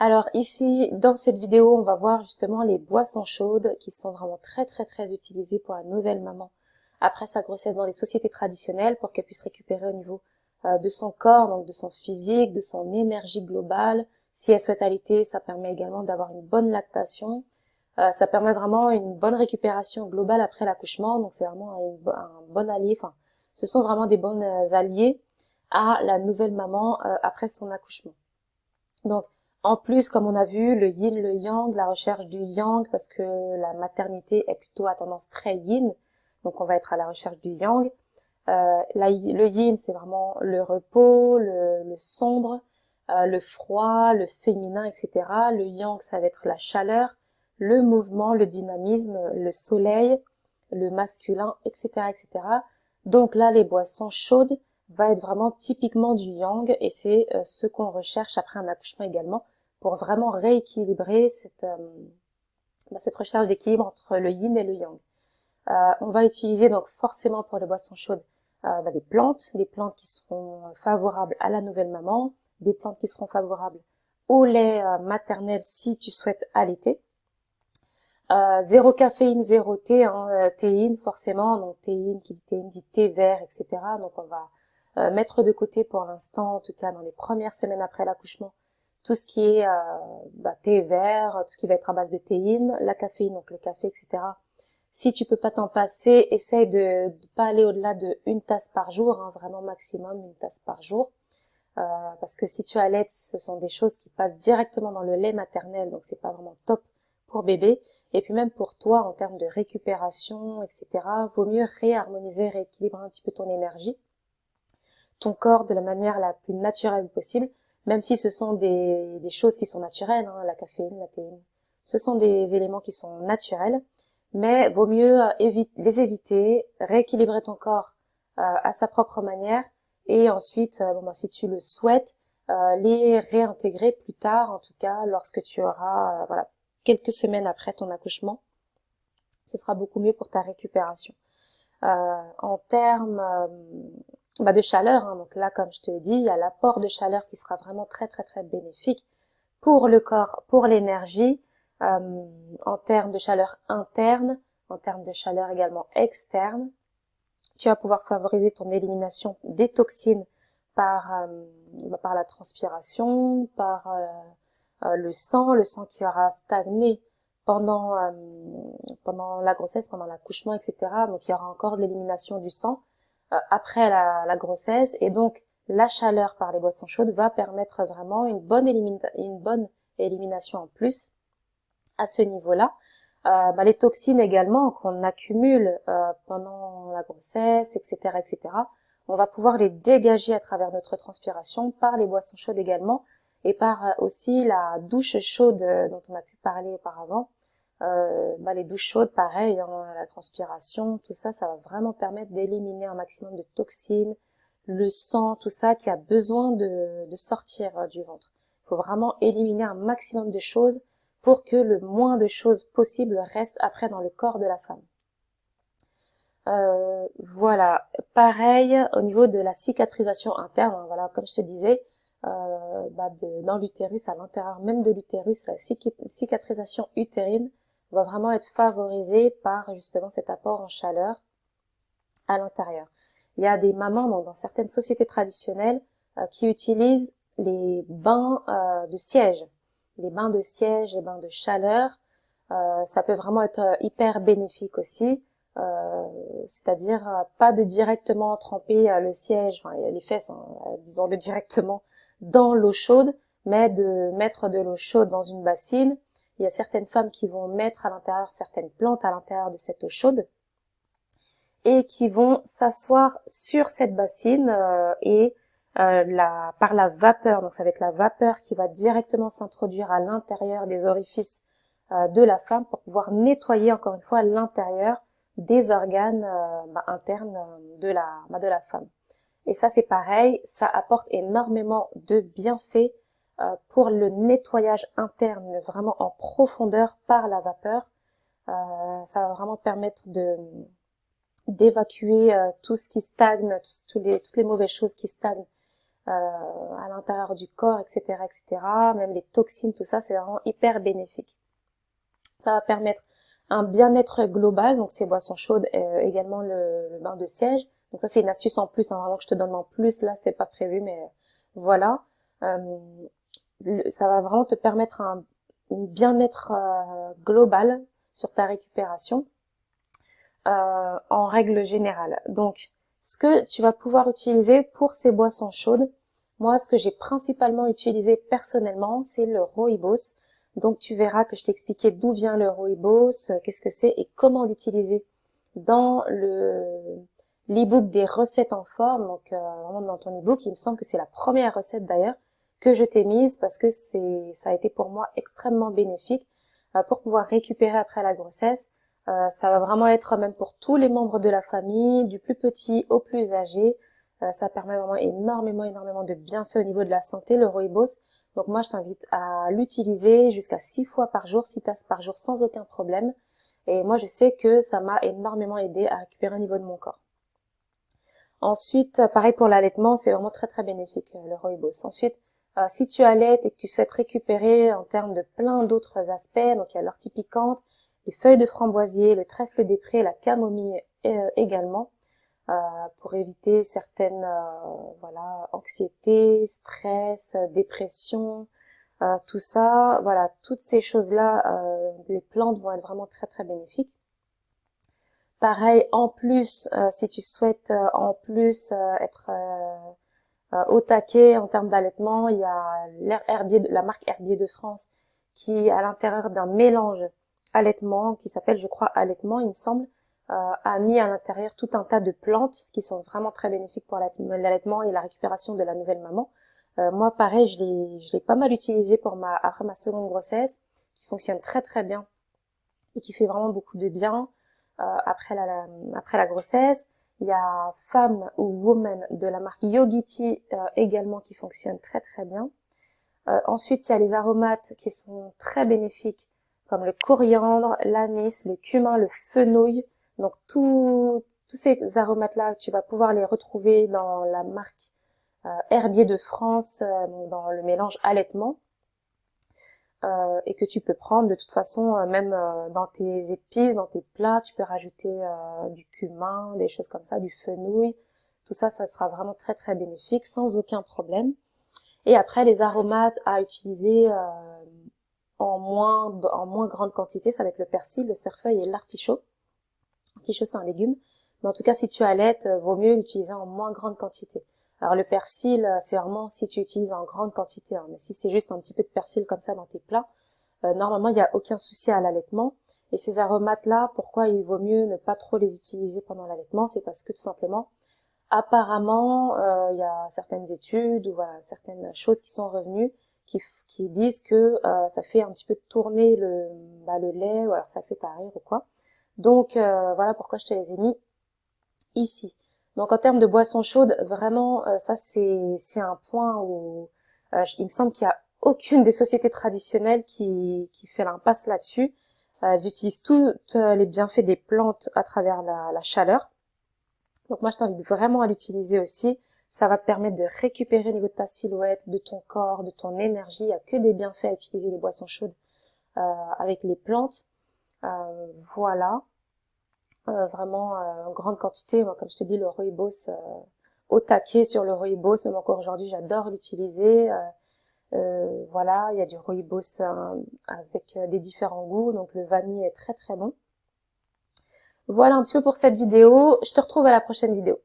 Alors ici, dans cette vidéo, on va voir justement les boissons chaudes qui sont vraiment très utilisées pour la nouvelle maman après sa grossesse dans les sociétés traditionnelles pour qu'elle puisse récupérer au niveau de son corps, donc de son physique, de son énergie globale. Si elle souhaite allaiter, ça permet également d'avoir une bonne lactation. Ça permet vraiment une bonne récupération globale après l'accouchement, donc c'est vraiment un bon allié. Enfin, ce sont vraiment des bons alliés à la nouvelle maman après son accouchement. Donc, en plus, comme on a vu, le yin, le yang, la recherche du yang, parce que la maternité est plutôt à tendance très yin, donc on va être à la recherche du yang. Le yin, c'est vraiment le repos, le sombre, le froid, le féminin, etc. Le yang, ça va être la chaleur, le mouvement, le dynamisme, le soleil, le masculin, etc., etc. Donc là, les boissons chaudes va être vraiment typiquement du yang et c'est ce qu'on recherche après un accouchement également pour vraiment rééquilibrer cette recherche d'équilibre entre le yin et le yang. On va utiliser donc forcément pour les boissons chaudes des plantes qui seront favorables à la nouvelle maman, des plantes qui seront favorables au lait maternel si tu souhaites allaiter. Zéro caféine, zéro thé, théine forcément, donc théine, qui dit théine dit thé vert, etc. Donc on va mettre de côté pour l'instant, en tout cas dans les premières semaines après l'accouchement, tout ce qui est thé vert, tout ce qui va être à base de théine, la caféine, donc le café, etc. Si tu peux pas t'en passer, essaye de pas aller au-delà de une tasse par jour, vraiment maximum une tasse par jour. Parce que si tu allaites, ce sont des choses qui passent directement dans le lait maternel, donc c'est pas vraiment top pour bébé. Et puis même pour toi, en termes de récupération, etc., vaut mieux réharmoniser, rééquilibrer un petit peu ton énergie, ton corps de la manière la plus naturelle possible, même si ce sont des choses qui sont naturelles, la caféine, la théine. Ce sont des éléments qui sont naturels, mais vaut mieux les éviter, rééquilibrer ton corps à sa propre manière, et ensuite, si tu le souhaites, les réintégrer plus tard, en tout cas lorsque tu auras quelques semaines après ton accouchement. Ce sera beaucoup mieux pour ta récupération. En termes de chaleur, donc là, comme je te l'ai dit, il y a l'apport de chaleur qui sera vraiment très bénéfique pour le corps, pour l'énergie, en termes de chaleur interne, en termes de chaleur également externe. Tu vas pouvoir favoriser ton élimination des toxines par la transpiration, par le sang qui aura stagné pendant la grossesse, pendant l'accouchement, etc. Donc il y aura encore de l'élimination du sang après la grossesse, et donc la chaleur par les boissons chaudes va permettre vraiment une bonne élimination en plus à ce niveau-là. Les toxines également qu'on accumule pendant la grossesse, etc., on va pouvoir les dégager à travers notre transpiration par les boissons chaudes également, et par aussi la douche chaude dont on a pu parler auparavant. Les douches chaudes, pareil, la transpiration, tout ça, ça va vraiment permettre d'éliminer un maximum de toxines, le sang, tout ça qui a besoin de sortir du ventre. Il faut vraiment éliminer un maximum de choses pour que le moins de choses possibles restent après dans le corps de la femme. Voilà, pareil au niveau de la cicatrisation interne, comme je te disais, dans l'utérus, à l'intérieur même de l'utérus, la cicatrisation utérine va vraiment être favorisée par justement cet apport en chaleur à l'intérieur. Il y a des mamans dans certaines sociétés traditionnelles qui utilisent les bains de siège. Les bains de siège, les bains de chaleur, ça peut vraiment être hyper bénéfique aussi. C'est-à-dire pas de directement tremper le siège, les fesses, disons-le directement dans l'eau chaude, mais de mettre de l'eau chaude dans une bassine. Il y a certaines femmes qui vont mettre à l'intérieur certaines plantes à l'intérieur de cette eau chaude et qui vont s'asseoir sur cette bassine par la vapeur. Donc ça va être la vapeur qui va directement s'introduire à l'intérieur des orifices de la femme pour pouvoir nettoyer encore une fois l'intérieur des organes internes de la femme. Et ça c'est pareil, ça apporte énormément de bienfaits pour le nettoyage interne, vraiment en profondeur par la vapeur. Ça va vraiment permettre d'évacuer tout ce qui stagne, toutes les mauvaises choses qui stagnent à l'intérieur du corps, etc., etc. Même les toxines, tout ça, c'est vraiment hyper bénéfique. Ça va permettre un bien-être global, donc ces boissons chaudes, également le bain de siège. Donc ça, c'est une astuce en plus, hein, vraiment que je te donne en plus. Là, c'était pas prévu, mais voilà. Ça va vraiment te permettre un bien-être global sur ta récupération en règle générale. Donc, ce que tu vas pouvoir utiliser pour ces boissons chaudes, moi, ce que j'ai principalement utilisé personnellement, c'est le rooibos. Donc, tu verras que je t'ai expliqué d'où vient le rooibos, qu'est-ce que c'est et comment l'utiliser dans l'e-book des recettes en forme. Donc, vraiment dans ton e-book, il me semble que c'est la première recette d'ailleurs que je t'ai mise parce que ça a été pour moi extrêmement bénéfique pour pouvoir récupérer après la grossesse. Ça va vraiment être même pour tous les membres de la famille, du plus petit au plus âgé. Ça permet vraiment énormément de bienfaits au niveau de la santé, le rooibos. Donc moi, je t'invite à l'utiliser jusqu'à 6 fois par jour, 6 tasses par jour sans aucun problème. Et moi, je sais que ça m'a énormément aidé à récupérer au niveau de mon corps. Ensuite, pareil pour l'allaitement, c'est vraiment très bénéfique, le rooibos. Ensuite, si tu allaites et que tu souhaites récupérer en termes de plein d'autres aspects, donc il y a l'ortie piquante, les feuilles de framboisier, le trèfle des prés, la camomille également, pour éviter certaines voilà, anxiété, stress, dépression, tout ça, voilà, toutes ces choses-là, les plantes vont être vraiment très bénéfiques. Pareil, en plus, si tu souhaites en plus être au taquet en termes d'allaitement, il y a la marque Herbier de France qui, à l'intérieur d'un mélange allaitement, qui s'appelle, je crois, allaitement, il me semble, a mis à l'intérieur tout un tas de plantes qui sont vraiment très bénéfiques pour l'allaitement et la récupération de la nouvelle maman. Moi, pareil, je l'ai pas mal utilisé après ma seconde grossesse, qui fonctionne très bien et qui fait vraiment beaucoup de bien après la grossesse. Il y a Femme ou Woman de la marque Yogiti également qui fonctionne très bien. Ensuite, il y a les aromates qui sont très bénéfiques comme le coriandre, l'anis, le cumin, le fenouil. Donc tous ces aromates-là, tu vas pouvoir les retrouver dans la marque Herbier de France, dans le mélange allaitement. Et que tu peux prendre de toute façon même dans tes épices, dans tes plats, tu peux rajouter du cumin, des choses comme ça, du fenouil, tout ça, ça sera vraiment très bénéfique sans aucun problème. Et après les aromates à utiliser en moins grande quantité, ça va être le persil, le cerfeuil et l'artichaut. L'artichaut c'est un légume, mais en tout cas si tu allaites, vaut mieux l'utiliser en moins grande quantité. Alors le persil, c'est vraiment si tu utilises en grande quantité, hein, mais si c'est juste un petit peu de persil comme ça dans tes plats, normalement il n'y a aucun souci à l'allaitement. Et ces aromates-là, pourquoi il vaut mieux ne pas trop les utiliser pendant l'allaitement, c'est parce que tout simplement, apparemment, il y a certaines études ou voilà, certaines choses qui sont revenues qui disent que ça fait un petit peu tourner le lait, ou alors ça fait tarir ou quoi. Donc voilà pourquoi je te les ai mis ici. Donc en termes de boissons chaudes, vraiment ça c'est un point où il me semble qu'il y a aucune des sociétés traditionnelles qui fait l'impasse là-dessus. Elles utilisent tous les bienfaits des plantes à travers la chaleur. Donc moi je t'invite vraiment à l'utiliser aussi. Ça va te permettre de récupérer au niveau de ta silhouette, de ton corps, de ton énergie. Il n'y a que des bienfaits à utiliser les boissons chaudes avec les plantes. Voilà. Vraiment en grande quantité. Moi, comme je te dis, le rooibos, au taquet sur le rooibos, même encore aujourd'hui, j'adore l'utiliser. Voilà, il y a du rooibos avec des différents goûts, donc le vanille est très bon. Voilà un petit peu pour cette vidéo. Je te retrouve à la prochaine vidéo.